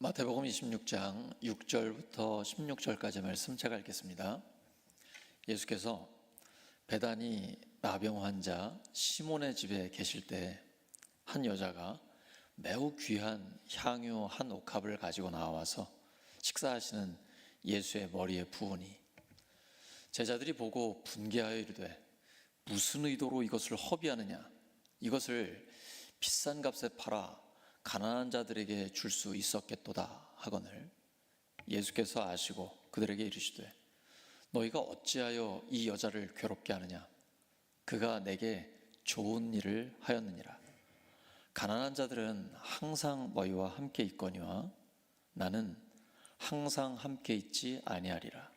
마태복음 26장 6절부터 16절까지 말씀 제가 읽겠습니다. 예수께서 베다니 나병 환자 시몬의 집에 계실 때 한 여자가 매우 귀한 향유 한 옥합을 가지고 나와서 식사하시는 예수의 머리에 부으니 제자들이 보고 분개하여 이르되 무슨 의도로 이것을 허비하느냐, 이것을 비싼 값에 팔아 가난한 자들에게 줄 수 있었겠도다 하거늘 예수께서 아시고 그들에게 이르시되 너희가 어찌하여 이 여자를 괴롭게 하느냐, 그가 내게 좋은 일을 하였느니라. 가난한 자들은 항상 너희와 함께 있거니와 나는 항상 함께 있지 아니하리라.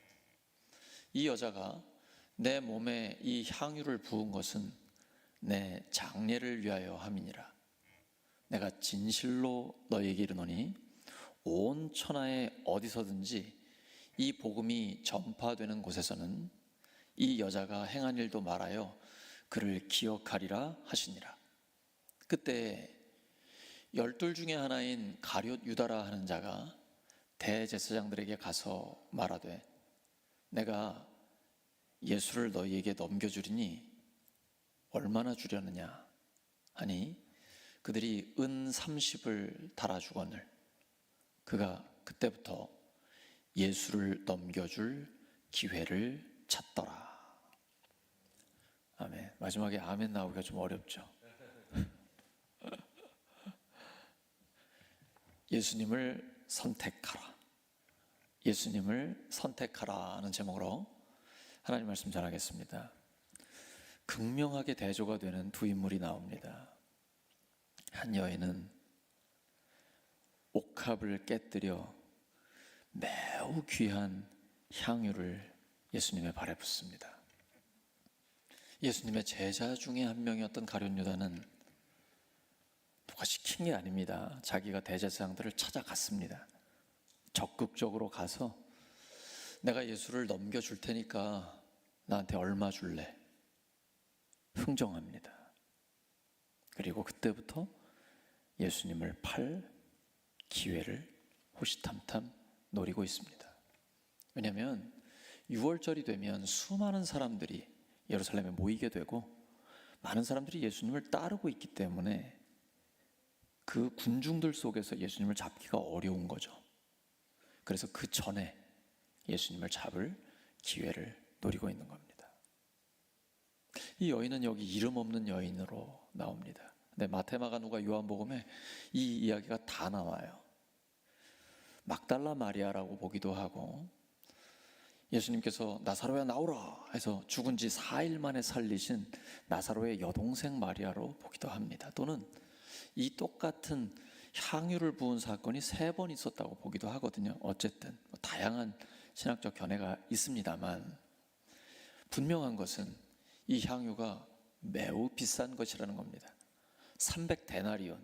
이 여자가 내 몸에 이 향유를 부은 것은 내 장례를 위하여 함이니라. 내가 진실로 너희에게 이르노니 온 천하에 어디서든지 이 복음이 전파되는 곳에서는 이 여자가 행한 일도 말하여 그를 기억하리라 하시니라. 그때 12 중에 하나인 가룟 유다라 하는 자가 대제사장들에게 가서 말하되 내가 예수를 너희에게 넘겨주리니 얼마나 주려느냐 하니 그들이 은 30을 달아주거늘 그가 그때부터 예수를 넘겨줄 기회를 찾더라. 아멘. 마지막에 아멘 나오기가 좀 어렵죠. 예수님을 선택하라. 예수님을 선택하라 하는 제목으로 하나님 말씀 전하겠습니다. 극명하게 대조가 되는 두 인물이 나옵니다. 한 여인은 옥합을 깨뜨려 매우 귀한 향유를 예수님의 발에 붓습니다. 예수님의 제자 중에 한 명이었던 가룟 유다는 누가 시킨 게 아닙니다. 자기가 대제사장들을 찾아갔습니다. 적극적으로 가서 내가 예수를 넘겨줄 테니까 나한테 얼마 줄래? 흥정합니다. 그리고 그때부터 예수님을 팔 기회를 호시탐탐 노리고 있습니다. 왜냐하면 6월절이 되면 수많은 사람들이 예루살렘에 모이게 되고 많은 사람들이 예수님을 따르고 있기 때문에 그 군중들 속에서 예수님을 잡기가 어려운 거죠. 그래서 그 전에 예수님을 잡을 기회를 노리고 있는 겁니다. 이 여인은 여기 이름 없는 여인으로 나옵니다. 근데 마태, 마가, 누가, 요한복음에 이 이야기가 다 나와요. 막달라 마리아라고 보기도 하고 예수님께서 나사로야 나오라 해서 죽은 지 4일 만에 살리신 나사로의 여동생 마리아로 보기도 합니다. 또는 이 똑같은 향유를 부은 사건이 3번 있었다고 보기도 하거든요. 어쨌든 다양한 신학적 견해가 있습니다만 분명한 것은 이 향유가 매우 비싼 것이라는 겁니다. 300데나리온,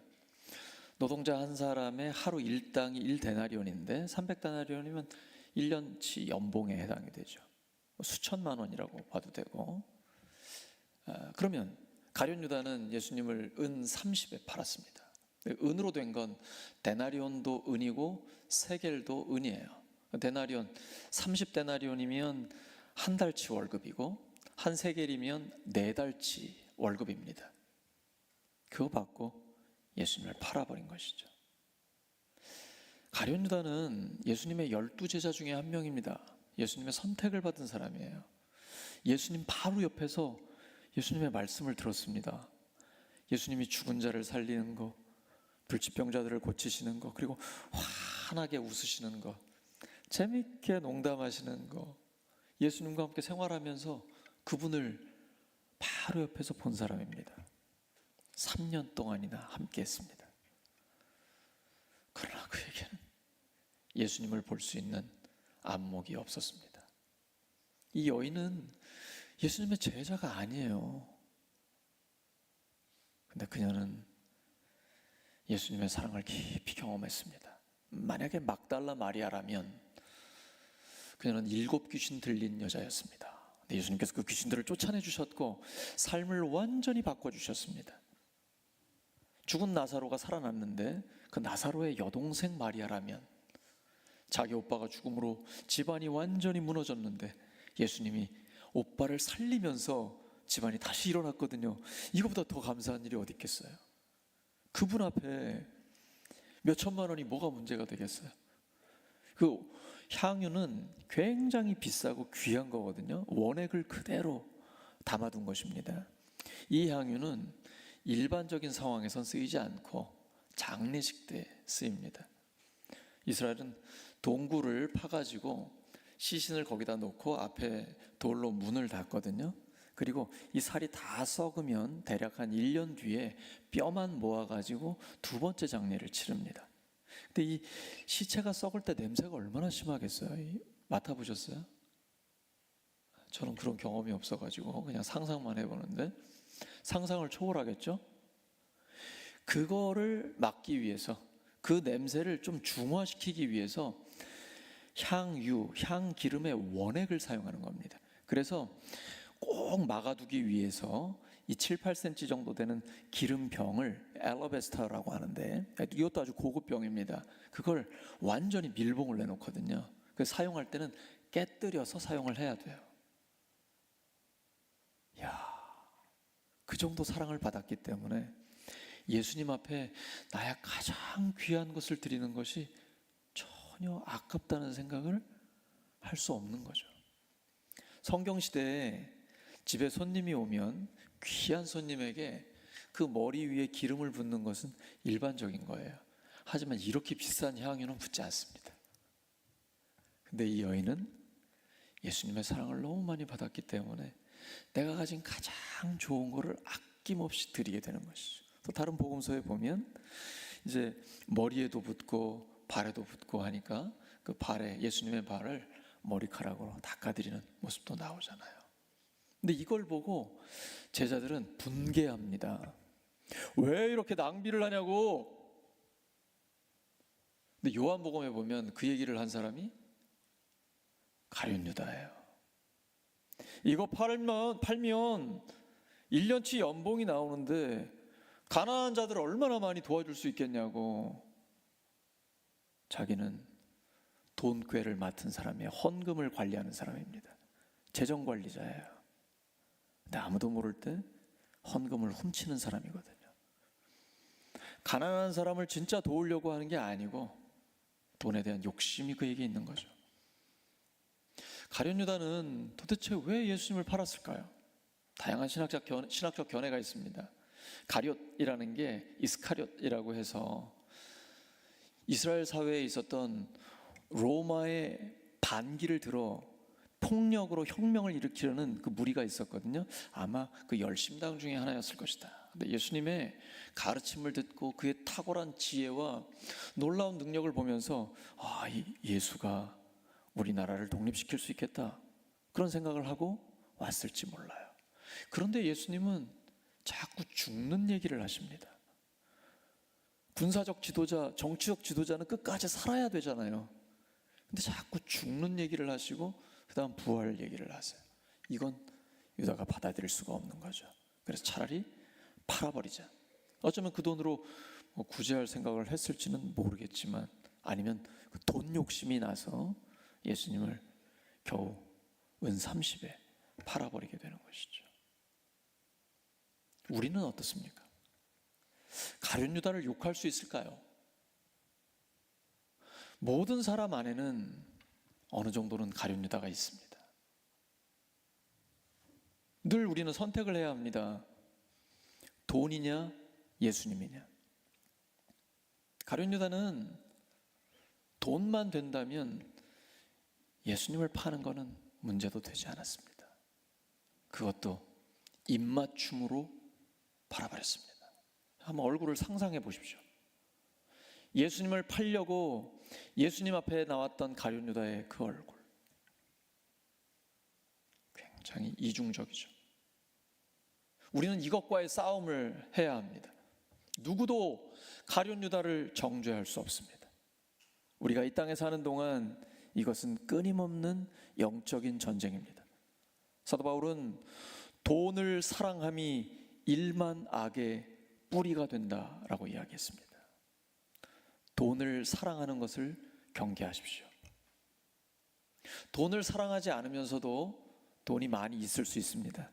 노동자 한 사람의 하루 일당이 1데나리온인데 300데나리온이면 1년치 연봉에 해당이 되죠. 수천만 원이라고 봐도 되고. 그러면 가룟 유다는 예수님을 은 30에 팔았습니다. 은으로 된 건 데나리온도 은이고 세겔도 은이에요. 데나리온 30데나리온이면 한 달치 월급이고 한 세겔이면 4달치 월급입니다. 그거 받고 예수님을 팔아버린 것이죠. 가룟 유다는 예수님의 12제자 중에 한 명입니다. 예수님의 선택을 받은 사람이에요. 예수님 바로 옆에서 예수님의 말씀을 들었습니다. 예수님이 죽은 자를 살리는 거, 불치병자들을 고치시는 거, 그리고 환하게 웃으시는 거, 재밌게 농담하시는 거, 예수님과 함께 생활하면서 그분을 바로 옆에서 본 사람입니다. 3년 동안이나 함께 했습니다. 그러나 그에게는 예수님을 볼 수 있는 안목이 없었습니다. 이 여인은 예수님의 제자가 아니에요. 근데 그녀는 예수님의 사랑을 깊이 경험했습니다. 만약에 막달라 마리아라면 그녀는 7 귀신 들린 여자였습니다. 근데 예수님께서 그 귀신들을 쫓아내 주셨고 삶을 완전히 바꿔주셨습니다. 죽은 나사로가 살아났는데 그 나사로의 여동생 마리아라면 자기 오빠가 죽음으로 집안이 완전히 무너졌는데 예수님이 오빠를 살리면서 집안이 다시 일어났거든요. 이거보다 더 감사한 일이 어디 있겠어요? 그분 앞에 몇 천만 원이 뭐가 문제가 되겠어요? 그 향유는 굉장히 비싸고 귀한 거거든요. 원액을 그대로 담아둔 것입니다. 이 향유는 일반적인 상황에선 쓰이지 않고 장례식 때 쓰입니다. 이스라엘은 동굴을 파가지고 시신을 거기다 놓고 앞에 돌로 문을 닫거든요. 그리고 이 살이 다 썩으면 대략 한 1년 뒤에 뼈만 모아가지고 두 번째 장례를 치릅니다. 근데 이 시체가 썩을 때 냄새가 얼마나 심하겠어요? 맡아보셨어요? 저는 그런 경험이 없어가지고 그냥 상상만 해보는데 상상을 초월하겠죠? 그거를 막기 위해서, 그 냄새를 좀 중화시키기 위해서 향유, 향기름의 원액을 사용하는 겁니다. 그래서 꼭 막아두기 위해서 이 7, 8cm 정도 되는 기름병을 엘러베스터라고 하는데, 이것도 아주 고급 병입니다. 그걸 완전히 밀봉을 내놓거든요. 그래서 사용할 때는 깨뜨려서 사용을 해야 돼요. 그 정도 사랑을 받았기 때문에 예수님 앞에 나의 가장 귀한 것을 드리는 것이 전혀 아깝다는 생각을 할 수 없는 거죠. 성경시대에 집에 손님이 오면 귀한 손님에게 그 머리 위에 기름을 붓는 것은 일반적인 거예요. 하지만 이렇게 비싼 향유는 붓지 않습니다. 근데 이 여인은 예수님의 사랑을 너무 많이 받았기 때문에 내가 가진 가장 좋은 거를 아낌없이 드리게 되는 것이죠. 또 다른 복음서에 보면 이제 머리에도 붓고 발에도 붓고 하니까 그 발에, 예수님의 발을 머리카락으로 닦아드리는 모습도 나오잖아요. 근데 이걸 보고 제자들은 분개합니다. 왜 이렇게 낭비를 하냐고. 근데 요한복음에 보면 그 얘기를 한 사람이 가룟 유다예요. 이거 팔면 1년치 연봉이 나오는데 가난한 자들을 얼마나 많이 도와줄 수 있겠냐고. 자기는 돈꾀를 맡은 사람이에요. 헌금을 관리하는 사람입니다. 재정관리자예요. 근데 아무도 모를 때 헌금을 훔치는 사람이거든요. 가난한 사람을 진짜 도우려고 하는 게 아니고 돈에 대한 욕심이 그에게 있는 거죠. 가룟 유다는 도대체 왜 예수님을 팔았을까요? 다양한 신학적 견해가 있습니다. 가룟이라는 게 이스카리ot이라고 해서 이스라엘 사회에 있었던 로마의 반기를 들어 폭력으로 혁명을 일으키려는 그 무리가 있었거든요. 아마 그 열심당 중에 하나였을 것이다. 근데 예수님의 가르침을 듣고 그의 탁월한 지혜와 놀라운 능력을 보면서 이 예수가 우리나라를 독립시킬 수 있겠다, 그런 생각을 하고 왔을지 몰라요. 그런데 예수님은 자꾸 죽는 얘기를 하십니다. 군사적 지도자, 정치적 지도자는 끝까지 살아야 되잖아요. 근데 자꾸 죽는 얘기를 하시고 그 다음 부활 얘기를 하세요. 이건 유다가 받아들일 수가 없는 거죠. 그래서 차라리 팔아버리자. 어쩌면 그 돈으로 구제할 생각을 했을지는 모르겠지만, 아니면 그 돈 욕심이 나서 예수님을 겨우 은 30에 팔아버리게 되는 것이죠. 우리는 어떻습니까? 가룟 유다를 욕할 수 있을까요? 모든 사람 안에는 어느 정도는 가룟 유다가 있습니다. 늘 우리는 선택을 해야 합니다. 돈이냐 예수님이냐. 가룟 유다는 돈만 된다면 예수님을 파는 것은 문제도 되지 않았습니다. 그것도 입맞춤으로 팔아버렸습니다. 한번 얼굴을 상상해 보십시오. 예수님을 팔려고 예수님 앞에 나왔던 가룟 유다의 그 얼굴, 굉장히 이중적이죠. 우리는 이것과의 싸움을 해야 합니다. 누구도 가룟 유다를 정죄할 수 없습니다. 우리가 이 땅에 사는 동안 이것은 끊임없는 영적인 전쟁입니다. 사도 바울은 돈을 사랑함이 일만 악의 뿌리가 된다라고 이야기했습니다. 돈을 사랑하는 것을 경계하십시오. 돈을 사랑하지 않으면서도 돈이 많이 있을 수 있습니다.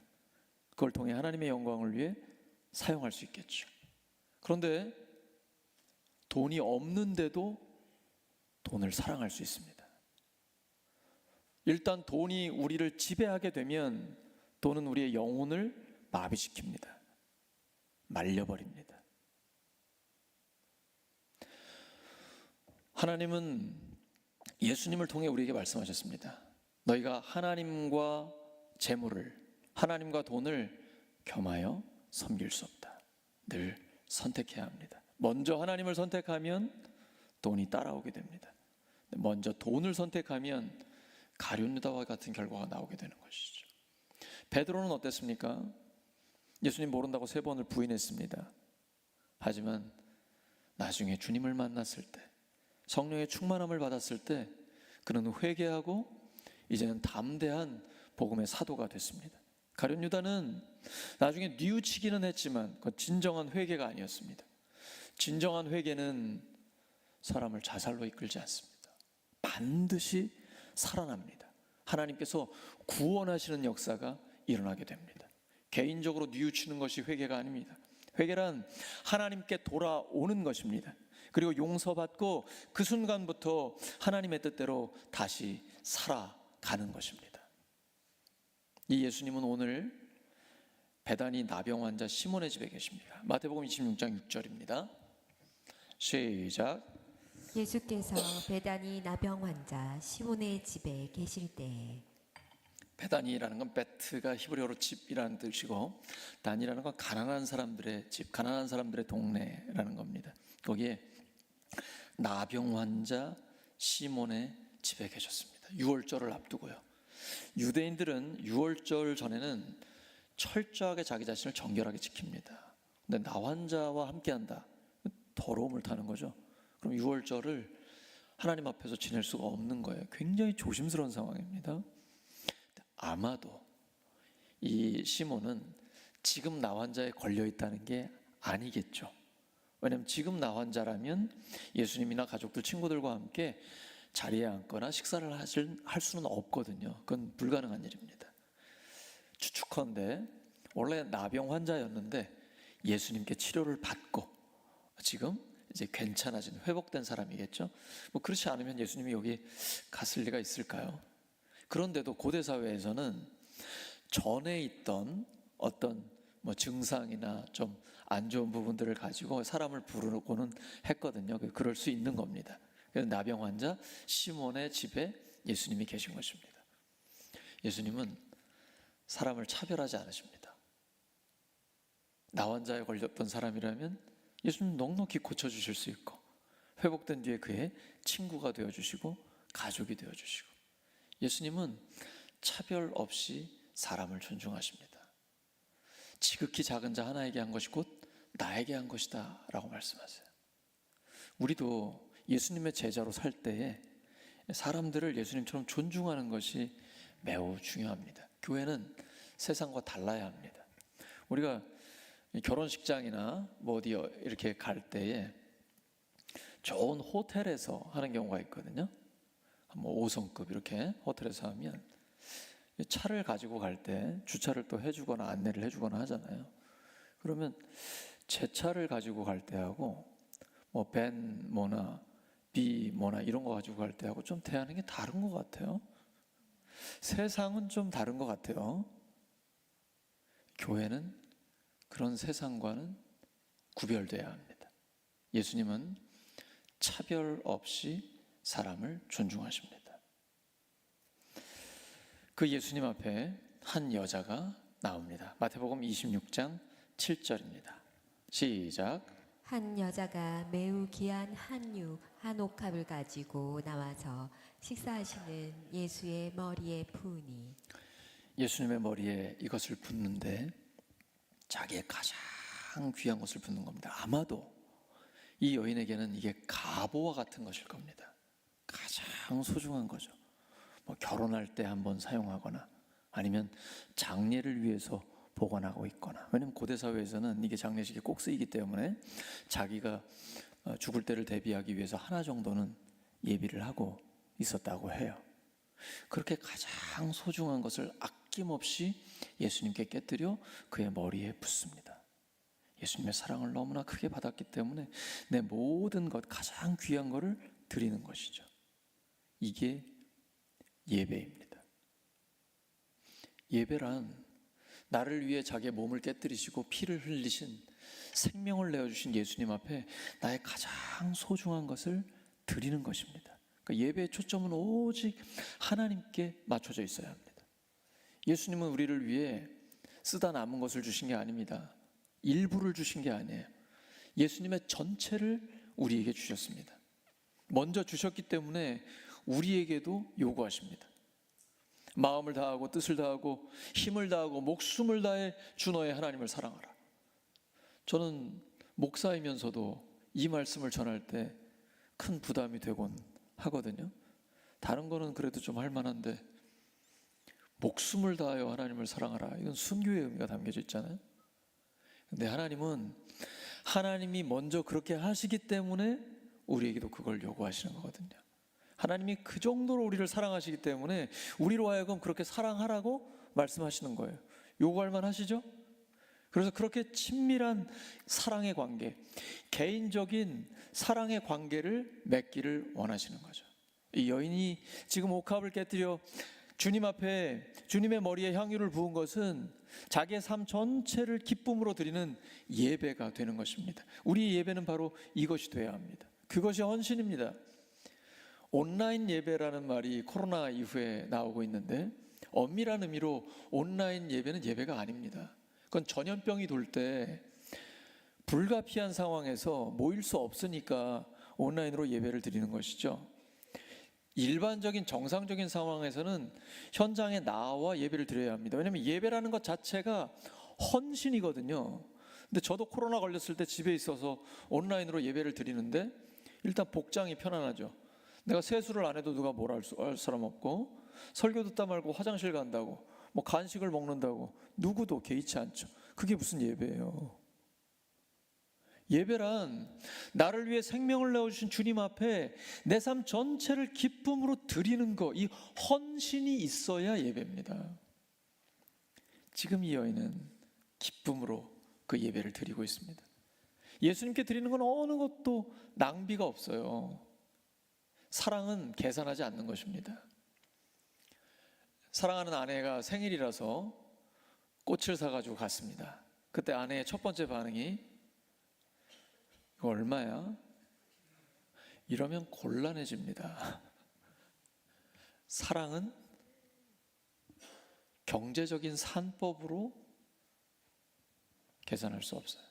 그걸 통해 하나님의 영광을 위해 사용할 수 있겠죠. 그런데 돈이 없는데도 돈을 사랑할 수 있습니다. 일단 돈이 우리를 지배하게 되면 돈은 우리의 영혼을 마비시킵니다. 말려버립니다. 하나님은 예수님을 통해 우리에게 말씀하셨습니다. 너희가 하나님과 재물을, 하나님과 돈을 겸하여 섬길 수 없다. 늘 선택해야 합니다. 먼저 하나님을 선택하면 돈이 따라오게 됩니다. 먼저 돈을 선택하면 가룟유다와 같은 결과가 나오게 되는 것이죠. 베드로는 어땠습니까? 예수님 모른다고 3번을 부인했습니다. 하지만 나중에 주님을 만났을 때, 성령의 충만함을 받았을 때 그는 회개하고 이제는 담대한 복음의 사도가 됐습니다. 가룟유다는 나중에 뉘우치기는 했지만 그건 진정한 회개가 아니었습니다. 진정한 회개는 사람을 자살로 이끌지 않습니다. 반드시 살아납니다. 하나님께서 구원하시는 역사가 일어나게 됩니다. 개인적으로 뉘우치는 것이 회개가 아닙니다. 회개란 하나님께 돌아오는 것입니다. 그리고 용서받고 그 순간부터 하나님의 뜻대로 다시 살아가는 것입니다. 이 예수님은 오늘 베다니 나병 환자 시몬의 집에 계십니다. 마태복음 26장 6절입니다. 시작. 예수께서 베다니 나병 환자 시몬의 집에 계실 때에. 베다니라는 건 베트가 히브리어로 집이라는 뜻이고, 단이라는 건 가난한 사람들의 집, 가난한 사람들의 동네라는 겁니다. 거기에 나병 환자 시몬의 집에 계셨습니다. 유월절을 앞두고요. 유대인들은 유월절 전에는 철저하게 자기 자신을 정결하게 지킵니다. 근데 나 환자와 함께한다, 더러움을 타는 거죠. 그럼 유월절을 하나님 앞에서 지낼 수가 없는 거예요. 굉장히 조심스러운 상황입니다. 아마도 이 시몬은 지금 나 환자에 걸려 있다는 게 아니겠죠. 왜냐하면 지금 나 환자라면 예수님이나 가족들, 친구들과 함께 자리에 앉거나 식사를 할 수는 없거든요. 그건 불가능한 일입니다. 추측컨대 원래 나병 환자였는데 예수님께 치료를 받고 지금 이제 괜찮아진, 회복된 사람이겠죠. 뭐 그렇지 않으면 예수님이 여기 갔을 리가 있을까요? 그런데도 고대 사회에서는 전에 있던 어떤 증상이나 좀 안 좋은 부분들을 가지고 사람을 부르고는 했거든요. 그럴 수 있는 겁니다. 그래서 나병 환자 시몬의 집에 예수님이 계신 것입니다. 예수님은 사람을 차별하지 않으십니다. 나 환자에 걸렸던 사람이라면 예수님 넉넉히 고쳐주실 수 있고, 회복된 뒤에 그의 친구가 되어주시고 가족이 되어주시고, 예수님은 차별 없이 사람을 존중하십니다. 지극히 작은 자 하나에게 한 것이 곧 나에게 한 것이다 라고 말씀하세요. 우리도 예수님의 제자로 살 때에 사람들을 예수님처럼 존중하는 것이 매우 중요합니다. 교회는 세상과 달라야 합니다. 우리가 결혼식장이나 어디 이렇게 갈 때에 좋은 호텔에서 하는 경우가 있거든요. 5성급 이렇게 호텔에서 하면 차를 가지고 갈 때 주차를 또 해주거나 안내를 해주거나 하잖아요. 그러면 제 차를 가지고 갈 때하고 벤 뭐나 비 뭐나 이런 거 가지고 갈 때하고 좀 대하는 게 다른 것 같아요. 세상은 좀 다른 것 같아요. 교회는 그런 세상과는 구별돼야 합니다. 예수님은 차별 없이 사람을 존중하십니다. 그 예수님 앞에 한 여자가 나옵니다. 마태복음 26장 7절입니다. 시작. 한 여자가 매우 귀한 한 옥합을 가지고 나와서 식사하시는 예수의 머리에 부으니. 예수님의 머리에 이것을 붓는데 자기의 가장 귀한 것을 붓는 겁니다. 아마도 이 여인에게는 이게 갑오와 같은 것일 겁니다. 가장 소중한 거죠. 결혼할 때 한번 사용하거나 아니면 장례를 위해서 보관하고 있거나, 왜냐하면 고대 사회에서는 이게 장례식에 꼭 쓰이기 때문에 자기가 죽을 때를 대비하기 위해서 하나 정도는 예비를 하고 있었다고 해요. 그렇게 가장 소중한 것을 아낌없이 예수님께 깨뜨려 그의 머리에 붓습니다. 예수님의 사랑을 너무나 크게 받았기 때문에 내 모든 것, 가장 귀한 것을 드리는 것이죠. 이게 예배입니다. 예배란 나를 위해 자기의 몸을 깨뜨리시고 피를 흘리신, 생명을 내어주신 예수님 앞에 나의 가장 소중한 것을 드리는 것입니다. 그러니까 예배의 초점은 오직 하나님께 맞춰져 있어야 합니다. 예수님은 우리를 위해 쓰다 남은 것을 주신 게 아닙니다. 일부를 주신 게 아니에요. 예수님의 전체를 우리에게 주셨습니다. 먼저 주셨기 때문에 우리에게도 요구하십니다. 마음을 다하고 뜻을 다하고 힘을 다하고 목숨을 다해 주 너의 하나님을 사랑하라. 저는 목사이면서도 이 말씀을 전할 때 큰 부담이 되곤 하거든요. 다른 거는 그래도 좀 할 만한데 목숨을 다하여 하나님을 사랑하라, 이건 순교의 의미가 담겨져 있잖아요. 근데 하나님은 하나님이 먼저 그렇게 하시기 때문에 우리에게도 그걸 요구하시는 거거든요. 하나님이 그 정도로 우리를 사랑하시기 때문에 우리로 하여금 그렇게 사랑하라고 말씀하시는 거예요. 요구할 만 하시죠? 그래서 그렇게 친밀한 사랑의 관계, 개인적인 사랑의 관계를 맺기를 원하시는 거죠. 이 여인이 지금 옥합을 깨뜨려 주님 앞에 주님의 머리에 향유를 부은 것은 자기의 삶 전체를 기쁨으로 드리는 예배가 되는 것입니다. 우리의 예배는 바로 이것이 되어야 합니다. 그것이 헌신입니다. 온라인 예배라는 말이 코로나 이후에 나오고 있는데 엄밀한 의미로 온라인 예배는 예배가 아닙니다. 그건 전염병이 돌 때 불가피한 상황에서 모일 수 없으니까 온라인으로 예배를 드리는 것이죠. 일반적인 정상적인 상황에서는 현장에 나와 예배를 드려야 합니다. 왜냐하면 예배라는 것 자체가 헌신이거든요. 근데 저도 코로나 걸렸을 때 집에 있어서 온라인으로 예배를 드리는데 일단 복장이 편안하죠. 내가 세수를 안 해도 누가 뭐라 할 사람 없고, 설교 듣다 말고 화장실 간다고, 뭐 간식을 먹는다고 누구도 개의치 않죠. 그게 무슨 예배예요? 예배란 나를 위해 생명을 내어주신 주님 앞에 내 삶 전체를 기쁨으로 드리는 것, 이 헌신이 있어야 예배입니다. 지금 이 여인은 기쁨으로 그 예배를 드리고 있습니다. 예수님께 드리는 건 어느 것도 낭비가 없어요. 사랑은 계산하지 않는 것입니다. 사랑하는 아내가 생일이라서 꽃을 사가지고 갔습니다. 그때 아내의 첫 번째 반응이 이거 얼마야? 이러면 곤란해집니다. 사랑은 경제적인 산법으로 계산할 수 없어요.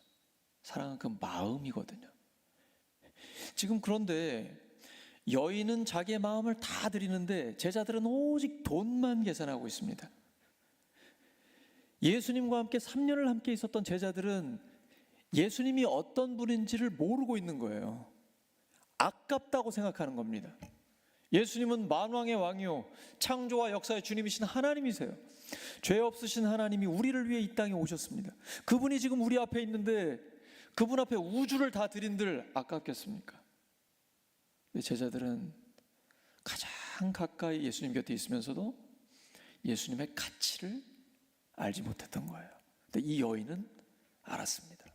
사랑은 그 마음이거든요. 지금 그런데 여인은 자기의 마음을 다 드리는데 제자들은 오직 돈만 계산하고 있습니다. 예수님과 함께 3년을 함께 있었던 제자들은 예수님이 어떤 분인지를 모르고 있는 거예요. 아깝다고 생각하는 겁니다. 예수님은 만왕의 왕이요 창조와 역사의 주님이신 하나님이세요. 죄 없으신 하나님이 우리를 위해 이 땅에 오셨습니다. 그분이 지금 우리 앞에 있는데 그분 앞에 우주를 다 드린들 아깝겠습니까? 제자들은 가장 가까이 예수님 곁에 있으면서도 예수님의 가치를 알지 못했던 거예요. 근데 이 여인은 알았습니다.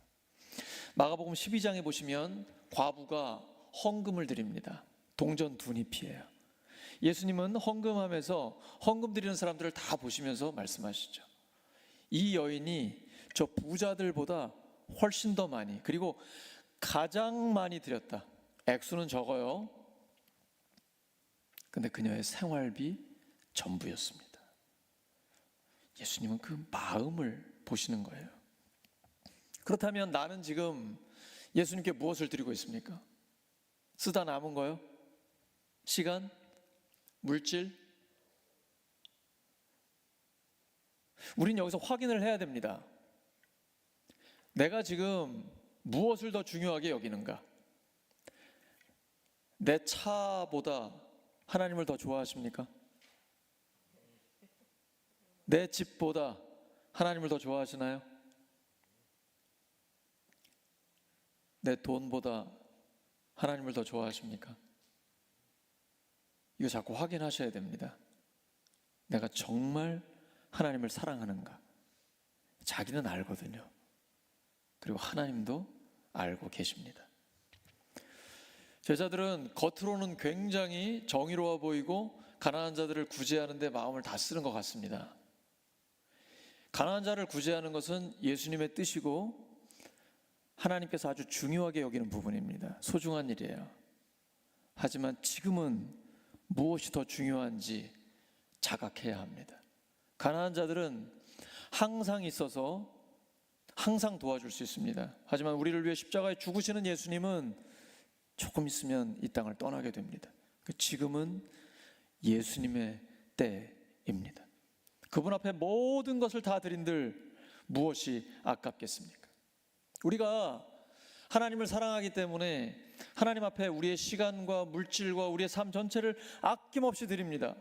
마가복음 12장에 보시면 과부가 헌금을 드립니다. 동전 2잎이에요. 예수님은 헌금하면서 헌금 드리는 사람들을 다 보시면서 말씀하시죠. 이 여인이 저 부자들보다 훨씬 더 많이, 그리고 가장 많이 드렸다. 액수는 적어요. 근데 그녀의 생활비 전부였습니다. 예수님은 그 마음을 보시는 거예요. 그렇다면 나는 지금 예수님께 무엇을 드리고 있습니까? 쓰다 남은 거요? 시간? 물질? 우린 여기서 확인을 해야 됩니다. 내가 지금 무엇을 더 중요하게 여기는가? 내 차보다 하나님을 더 좋아하십니까? 내 집보다 하나님을 더 좋아하시나요? 내 돈보다 하나님을 더 좋아하십니까? 이거 자꾸 확인하셔야 됩니다. 내가 정말 하나님을 사랑하는가? 자기는 알거든요. 그리고 하나님도 알고 계십니다. 제자들은 겉으로는 굉장히 정의로워 보이고 가난한 자들을 구제하는 데 마음을 다 쓰는 것 같습니다. 가난한 자를 구제하는 것은 예수님의 뜻이고 하나님께서 아주 중요하게 여기는 부분입니다. 소중한 일이에요. 하지만 지금은 무엇이 더 중요한지 자각해야 합니다. 가난한 자들은 항상 있어서 항상 도와줄 수 있습니다. 하지만 우리를 위해 십자가에 죽으시는 예수님은 조금 있으면 이 땅을 떠나게 됩니다. 지금은 예수님의 때입니다. 그분 앞에 모든 것을 다 드린들 무엇이 아깝겠습니까? 우리가 하나님을 사랑하기 때문에 하나님 앞에 우리의 시간과 물질과 우리의 삶 전체를 아낌없이 드립니다.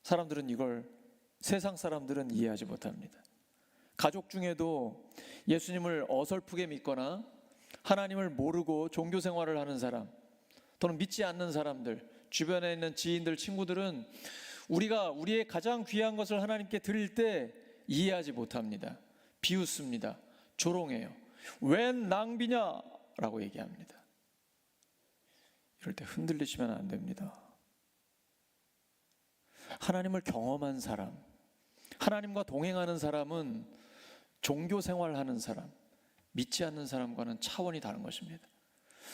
사람들은 이걸, 세상 사람들은 이해하지 못합니다. 가족 중에도 예수님을 어설프게 믿거나 하나님을 모르고 종교 생활을 하는 사람, 또는 믿지 않는 사람들, 주변에 있는 지인들, 친구들은 우리가 우리의 가장 귀한 것을 하나님께 드릴 때 이해하지 못합니다. 비웃습니다. 조롱해요. 웬 낭비냐? 라고 얘기합니다. 이럴 때 흔들리시면 안 됩니다. 하나님을 경험한 사람, 하나님과 동행하는 사람은 종교 생활하는 사람, 믿지 않는 사람과는 차원이 다른 것입니다.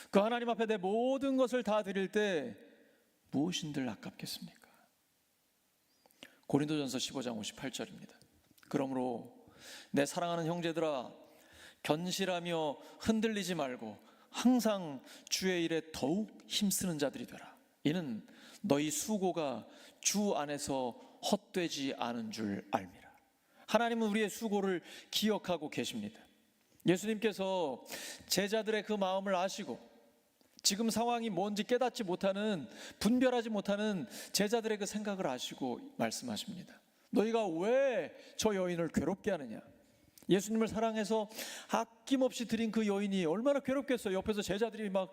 그 하나님 앞에 내 모든 것을 다 드릴 때 무엇인들 아깝겠습니까? 고린도전서 15장 58절입니다. 그러므로 내 사랑하는 형제들아, 견실하며 흔들리지 말고 항상 주의 일에 더욱 힘쓰는 자들이 되라. 이는 너희 수고가 주 안에서 헛되지 않은 줄 알미라. 하나님은 우리의 수고를 기억하고 계십니다. 예수님께서 제자들의 그 마음을 아시고 지금 상황이 뭔지 깨닫지 못하는, 분별하지 못하는 제자들의 그 생각을 아시고 말씀하십니다. 너희가 왜 저 여인을 괴롭게 하느냐? 예수님을 사랑해서 아낌없이 드린 그 여인이 얼마나 괴롭겠어요. 옆에서 제자들이 막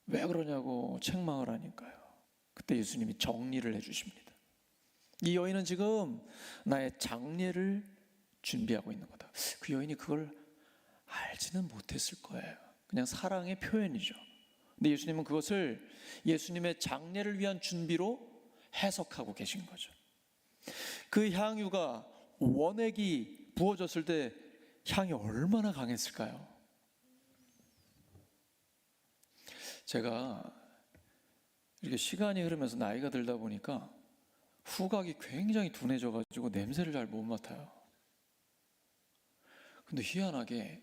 왜 그러냐고 책망을 하니까요. 그때 예수님이 정리를 해주십니다. 이 여인은 지금 나의 장례를 준비하고 있는 거다. 그 여인이 그걸 알지는 못했을 거예요. 그냥 사랑의 표현이죠. 근데 예수님은 그것을 예수님의 장례를 위한 준비로 해석하고 계신 거죠. 그 향유가, 원액이 부어졌을 때 향이 얼마나 강했을까요? 제가 이렇게 시간이 흐르면서 나이가 들다 보니까 후각이 굉장히 둔해져가지고 냄새를 잘 못 맡아요. 근데 희한하게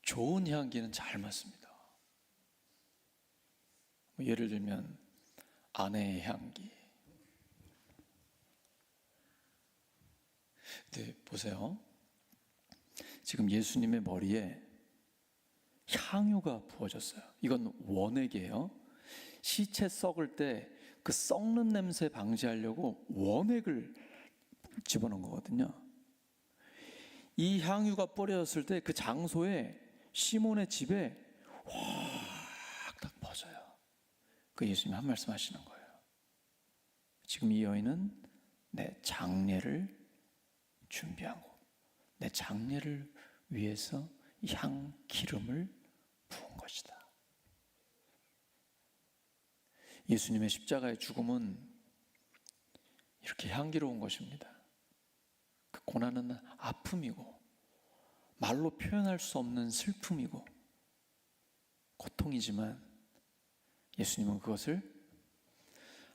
좋은 향기는 잘 맡습니다. 예를 들면 아내의 향기. 네, 보세요. 지금 예수님의 머리에 향유가 부어졌어요. 이건 원액이에요. 시체 썩을 때 그 썩는 냄새 방지하려고 원액을 집어넣은 거거든요. 이 향유가 뿌려졌을 때 그 장소에, 시몬의 집에 확 딱 퍼져요. 그 예수님이 한 말씀 하시는 거예요. 지금 이 여인은 내 장례를 준비하고 내 장례를 위해서 향 기름을 부은 것이다. 예수님의 십자가의 죽음은 이렇게 향기로운 것입니다. 그 고난은 아픔이고 말로 표현할 수 없는 슬픔이고 고통이지만 예수님은 그것을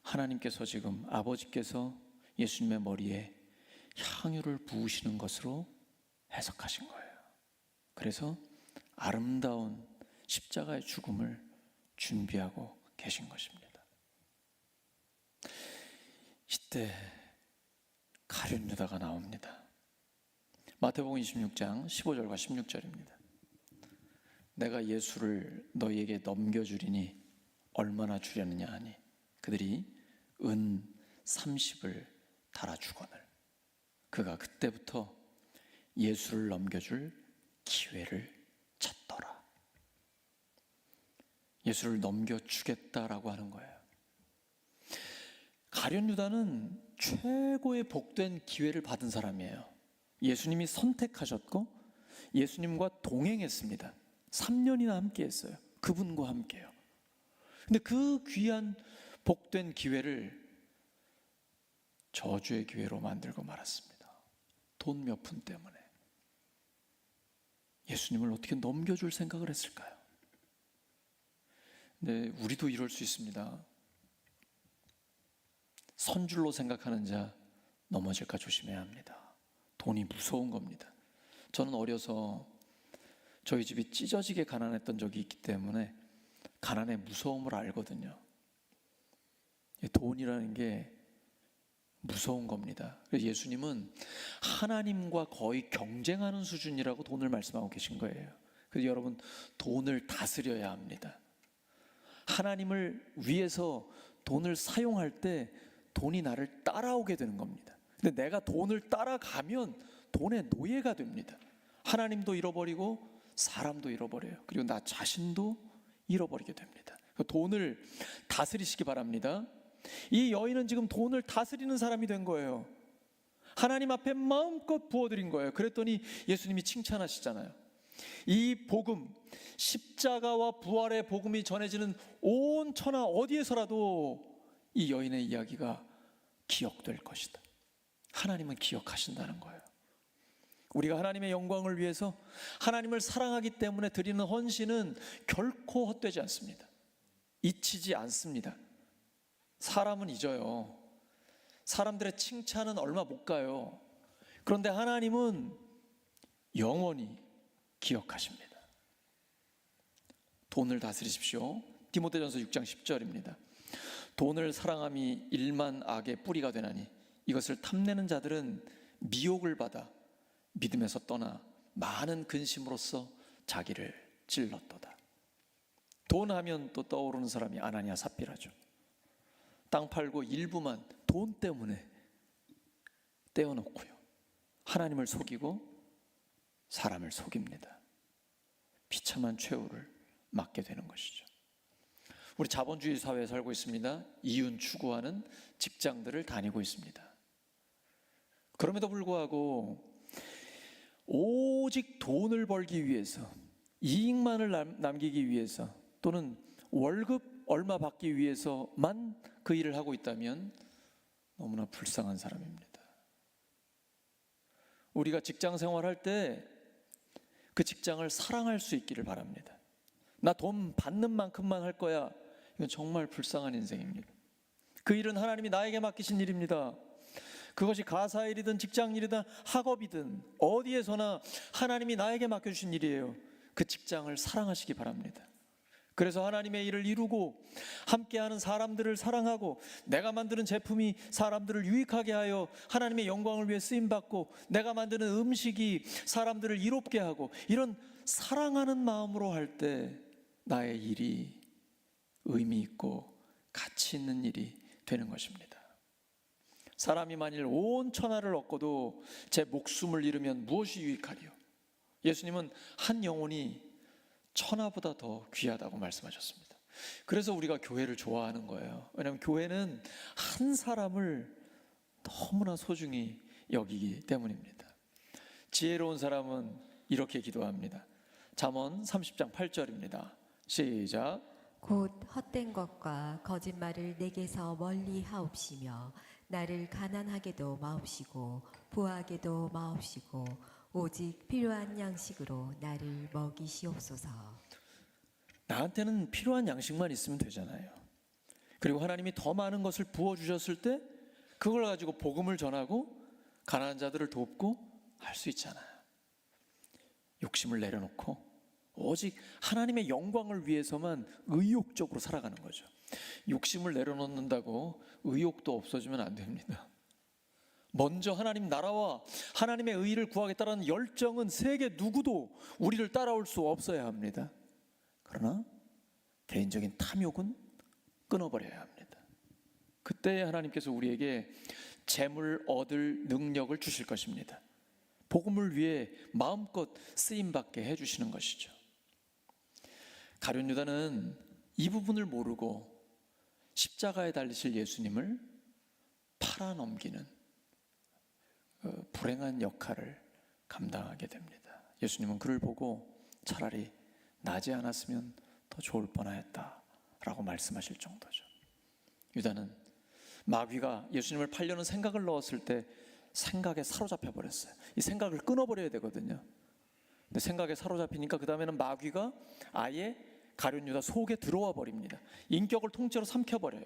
하나님께서, 지금 아버지께서 예수님의 머리에 향유를 부으시는 것으로 해석하신 거예요. 그래서 아름다운 십자가의 죽음을 준비하고 계신 것입니다. 이때 가룟 유다가 나옵니다. 마태복음 26장 15절과 16절입니다. 내가 예수를 너희에게 넘겨주리니 얼마나 주려느냐 하니 그들이 은 30을 달아주거늘. 그가 그때부터 예수를 넘겨줄 기회를 찾더라. 예수를 넘겨주겠다라고 하는 거예요. 가룟 유다는 최고의 복된 기회를 받은 사람이에요. 예수님이 선택하셨고 예수님과 동행했습니다. 3년이나 함께 했어요. 그분과 함께요. 근데 그 귀한 복된 기회를 저주의 기회로 만들고 말았습니다. 돈 몇 푼 때문에. 예수님을 어떻게 넘겨줄 생각을 했을까요? 네, 우리도 이럴 수 있습니다. 선줄로 생각하는 자 넘어질까 조심해야 합니다. 돈이 무서운 겁니다. 저는 어려서 저희 집이 찢어지게 가난했던 적이 있기 때문에 가난의 무서움을 알거든요. 돈이라는 게 무서운 겁니다. 그래서 예수님은 하나님과 거의 경쟁하는 수준이라고 돈을 말씀하고 계신 거예요. 그래서 여러분, 돈을 다스려야 합니다. 하나님을 위해서 돈을 사용할 때 돈이 나를 따라오게 되는 겁니다. 근데 내가 돈을 따라가면 돈의 노예가 됩니다. 하나님도 잃어버리고 사람도 잃어버려요. 그리고 나 자신도 잃어버리게 됩니다. 돈을 다스리시기 바랍니다. 이 여인은 지금 돈을 다스리는 사람이 된 거예요. 하나님 앞에 마음껏 부어드린 거예요. 그랬더니 예수님이 칭찬하시잖아요. 이 복음, 십자가와 부활의 복음이 전해지는 온 천하 어디에서라도 이 여인의 이야기가 기억될 것이다. 하나님은 기억하신다는 거예요. 우리가 하나님의 영광을 위해서 하나님을 사랑하기 때문에 드리는 헌신은 결코 헛되지 않습니다. 잊히지 않습니다. 사람은 잊어요. 사람들의 칭찬은 얼마 못 가요. 그런데 하나님은 영원히 기억하십니다. 돈을 다스리십시오. 디모데전서 6장 10절입니다. 돈을 사랑함이 일만 악의 뿌리가 되나니 이것을 탐내는 자들은 미혹을 받아 믿음에서 떠나 많은 근심으로써 자기를 찔렀도다. 돈 하면 또 떠오르는 사람이 아나니아 삽비라죠. 땅 팔고 일부만 돈 때문에 떼어놓고요, 하나님을 속이고 사람을 속입니다. 비참한 최후를 맞게 되는 것이죠. 우리 자본주의 사회에 살고 있습니다. 이윤 추구하는 직장들을 다니고 있습니다. 그럼에도 불구하고 오직 돈을 벌기 위해서, 이익만을 남기기 위해서, 또는 월급 얼마 받기 위해서만 그 일을 하고 있다면 너무나 불쌍한 사람입니다. 우리가 직장 생활할 때 그 직장을 사랑할 수 있기를 바랍니다. 나 돈 받는 만큼만 할 거야. 이건 정말 불쌍한 인생입니다. 그 일은 하나님이 나에게 맡기신 일입니다. 그것이 가사일이든 직장일이든 학업이든 어디에서나 하나님이 나에게 맡겨주신 일이에요. 그 직장을 사랑하시기 바랍니다. 그래서 하나님의 일을 이루고 함께하는 사람들을 사랑하고 내가 만드는 제품이 사람들을 유익하게 하여 하나님의 영광을 위해 쓰임받고 내가 만드는 음식이 사람들을 이롭게 하고, 이런 사랑하는 마음으로 할 때 나의 일이 의미 있고 가치 있는 일이 되는 것입니다. 사람이 만일 온 천하를 얻고도 제 목숨을 잃으면 무엇이 유익하리요? 예수님은 한 영혼이 천하보다 더 귀하다고 말씀하셨습니다. 그래서 우리가 교회를 좋아하는 거예요. 왜냐하면 교회는 한 사람을 너무나 소중히 여기기 때문입니다. 지혜로운 사람은 이렇게 기도합니다. 잠언 30장 8절입니다. 시작. 곧 헛된 것과 거짓말을 내게서 멀리 하옵시며 나를 가난하게도 마옵시고 부하게도 마옵시고 오직 필요한 양식으로 나를 먹이시옵소서. 나한테는 필요한 양식만 있으면 되잖아요. 그리고 하나님이 더 많은 것을 부어주셨을 때 그걸 가지고 복음을 전하고 가난한 자들을 돕고 할 수 있잖아요. 욕심을 내려놓고 오직 하나님의 영광을 위해서만 의욕적으로 살아가는 거죠. 욕심을 내려놓는다고 의욕도 없어지면 안 됩니다. 먼저 하나님 나라와 하나님의 의를 구하겠다는 열정은 세계 누구도 우리를 따라올 수 없어야 합니다. 그러나 개인적인 탐욕은 끊어버려야 합니다. 그때 하나님께서 우리에게 재물 얻을 능력을 주실 것입니다. 복음을 위해 마음껏 쓰임받게 해주시는 것이죠. 가룟 유다는 이 부분을 모르고 십자가에 달리실 예수님을 팔아넘기는 불행한 역할을 감당하게 됩니다. 예수님은 그를 보고 차라리 나지 않았으면 더 좋을 뻔하였다라고 말씀하실 정도죠. 유다는 마귀가 예수님을 팔려는 생각을 넣었을 때 생각에 사로잡혀 버렸어요. 이 생각을 끊어버려야 되거든요. 근데 생각에 사로잡히니까 그 다음에는 마귀가 아예 가룟 유다 속에 들어와 버립니다. 인격을 통째로 삼켜버려요.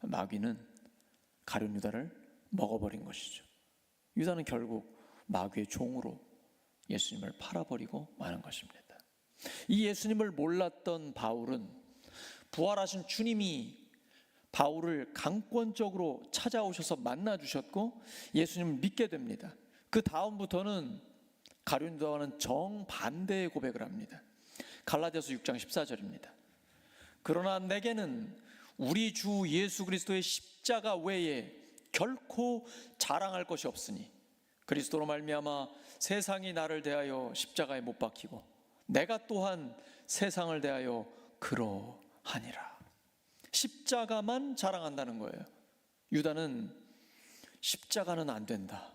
마귀는 가룟 유다를 먹어버린 것이죠. 유다는 결국 마귀의 종으로 예수님을 팔아버리고 마는 것입니다. 이 예수님을 몰랐던 바울은 부활하신 주님이 바울을 강권적으로 찾아오셔서 만나주셨고 예수님을 믿게 됩니다. 그 다음부터는 가룟 유다와는 정반대의 고백을 합니다. 갈라디아서 6장 14절입니다. 그러나 내게는 우리 주 예수 그리스도의 십자가 외에 결코 자랑할 것이 없으니 그리스도로 말미암아 세상이 나를 대하여 십자가에 못 박히고 내가 또한 세상을 대하여 그러하니라. 십자가만 자랑한다는 거예요. 유다는 십자가는 안 된다.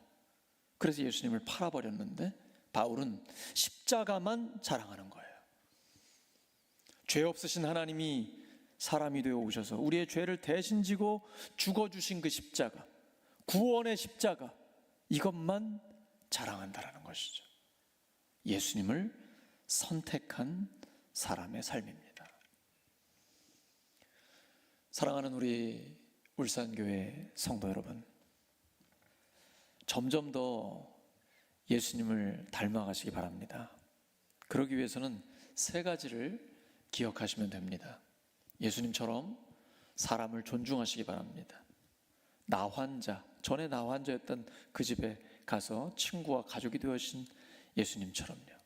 그래서 예수님을 팔아버렸는데 바울은 십자가만 자랑하는 거예요. 죄 없으신 하나님이 사람이 되어 오셔서 우리의 죄를 대신 지고 죽어주신 그 십자가, 구원의 십자가, 이것만 자랑한다라는 것이죠. 예수님을 선택한 사람의 삶입니다. 사랑하는 우리 울산교회 성도 여러분, 점점 더 예수님을 닮아가시기 바랍니다. 그러기 위해서는 세 가지를 기억하시면 됩니다. 예수님처럼 사람을 존중하시기 바랍니다. 나환자, 전에 나환자였던 그 집에 가서 친구와 가족이 되어신 예수님처럼요.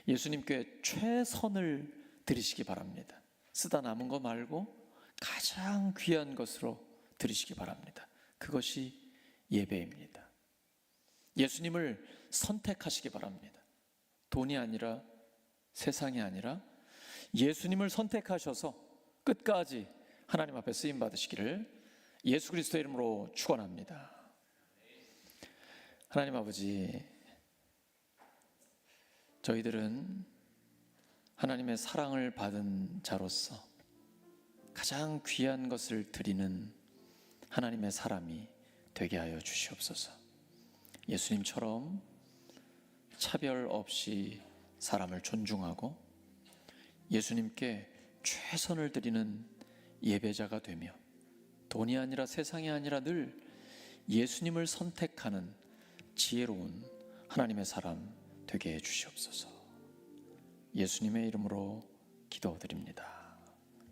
예수님께 최선을 드리시기 바랍니다. 쓰다 남은 거 말고 가장 귀한 것으로 드리시기 바랍니다. 그것이 예배입니다. 예수님을 선택하시기 바랍니다. 돈이 아니라 세상이 아니라 예수님을 선택하셔서 끝까지 하나님 앞에 쓰임 받으시기를 예수 그리스도의 이름으로 축원합니다. 하나님 아버지, 저희들은 하나님의 사랑을 받은 자로서 가장 귀한 것을 드리는 하나님의 사람이 되게 하여 주시옵소서. 예수님처럼 차별 없이 사람을 존중하고 예수님께 최선을 드리는 예배자가 되며 돈이 아니라 세상이 아니라 늘 예수님을 선택하는 지혜로운 하나님의 사람 되게 해 주시옵소서. 예수님의 이름으로 기도드립니다.